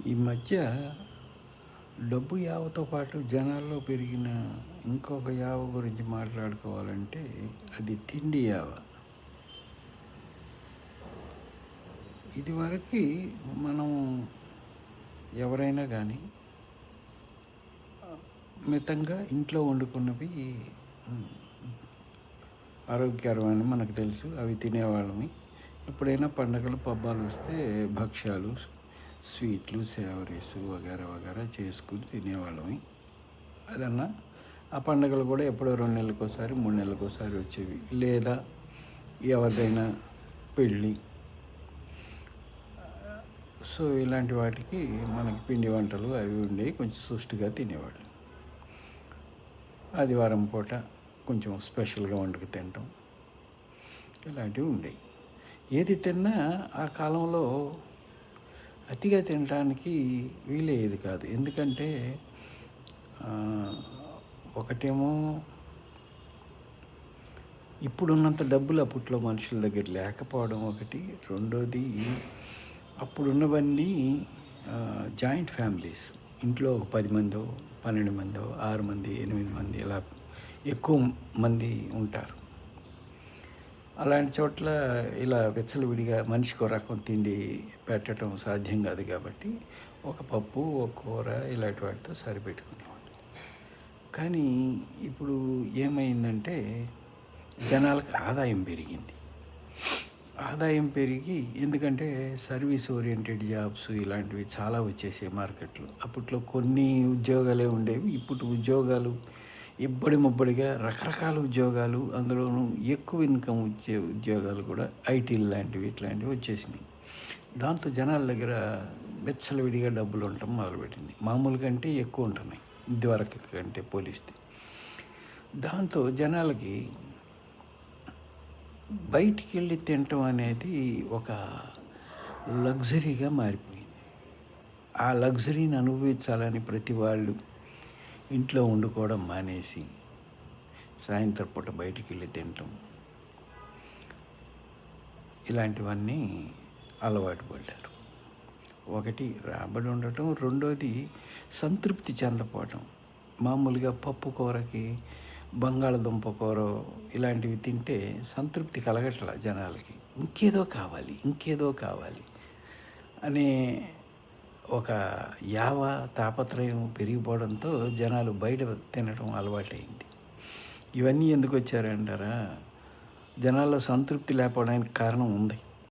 ఈ మధ్య డబ్బు యావతో పాటు జనాల్లో పెరిగిన ఇంకొక యావ గురించి మాట్లాడుకోవాలంటే అది తిండి యావ. ఇదివరకు మనం ఎవరైనా కానీ మితంగా ఇంట్లో వండుకున్నవి ఆరోగ్యకరమని మనకు తెలుసు, అవి తినేవాళ్ళమి. ఎప్పుడైనా పండగలు పబ్బాలు వస్తే భక్ష్యాలు, స్వీట్లు, సేవరీస్ వగేరా వగేరా చేసుకుని తినేవాళ్ళమి. అదన్నా ఆ పండుగలు కూడా ఎప్పుడో 2 నెలలకోసారి 3 నెలలకోసారి వచ్చేవి. లేదా ఎవరిదైనా పెళ్ళి, సో ఇలాంటి వాటికి మనకి పిండి వంటలు అవి ఉండేవి, కొంచెం సుష్టిగా తినేవాళ్ళు. ఆదివారం పూట కొంచెం స్పెషల్గా వండుకు తినటం ఇలాంటివి ఉండేవి. ఏది తిన్నా ఆ కాలంలో అతిగా తినడానికి వీలయ్యేది కాదు. ఎందుకంటే ఒకటేమో ఇప్పుడున్నంత డబ్బులు అప్పట్లో మనుషుల దగ్గర లేకపోవడం ఒకటి. రెండోది అప్పుడున్నవన్నీ జాయింట్ ఫ్యామిలీస్. ఇంట్లో ఒక 10 మందో 12 మందో 6 మంది 8 మంది ఇలా ఎక్కువ మంది ఉంటారు. అలాంటి చోట్ల ఇలా విచ్చలవిడిగా మనిషికి ఒక రకం తిండి పెట్టడం సాధ్యం కాదు. కాబట్టి ఒక పప్పు ఒక కూర ఇలాంటి వాటితో సరిపెట్టుకునేవాళ్ళు. కానీ ఇప్పుడు ఏమైందంటే జనాలకు ఆదాయం పెరిగింది. ఆదాయం పెరిగి, ఎందుకంటే సర్వీస్ ఓరియంటెడ్ జాబ్స్ ఇలాంటివి చాలా వచ్చేసాయి మార్కెట్లో. అప్పట్లో కొన్ని ఉద్యోగాలే ఉండేవి. ఇప్పుడు ఉద్యోగాలు ఇబ్బడి ముబ్బడిగా రకరకాల ఉద్యోగాలు, అందులోనూ ఎక్కువ ఇన్కమ్ వచ్చే ఉద్యోగాలు కూడా ఐటీలు లాంటివి ఇట్లాంటివి వచ్చేసినాయి. దాంతో జనాల దగ్గర విచ్చలవిడిగా డబ్బులు ఉండటం మొదలుపెట్టింది. మామూలు కంటే ఎక్కువ ఉంటున్నాయి ఇదివరకు కంటే పోలిస్తే. దాంతో జనాలకి బయటికి వెళ్ళి తినటం అనేది ఒక లగ్జరీగా మారిపోయింది. ఆ లగ్జరీని అనుభవించాలని ప్రతి వాళ్ళు ఇంట్లో వండుకోవడం మానేసి సాయంత్రం పూట బయటికి వెళ్ళి తినటం ఇలాంటివన్నీ అలవాటు పడ్డారు. ఒకటి రాబడి ఉండటం, రెండోది సంతృప్తి చెందపోవటం. మామూలుగా పప్పు కూరకి బంగాళదుంప కూర ఇలాంటివి తింటే సంతృప్తి కలగట్ల జనాలకి. ఇంకేదో కావాలి ఇంకేదో కావాలి అనే ఒక యావ తాపత్రయం పెరిగిపోవడంతో జనాలు బయట తినడం అలవాటైంది. ఇవన్నీ ఎందుకు వచ్చారంటారా? జనాల్లో సంతృప్తి లేకపోవడానికి కారణం ఉంది.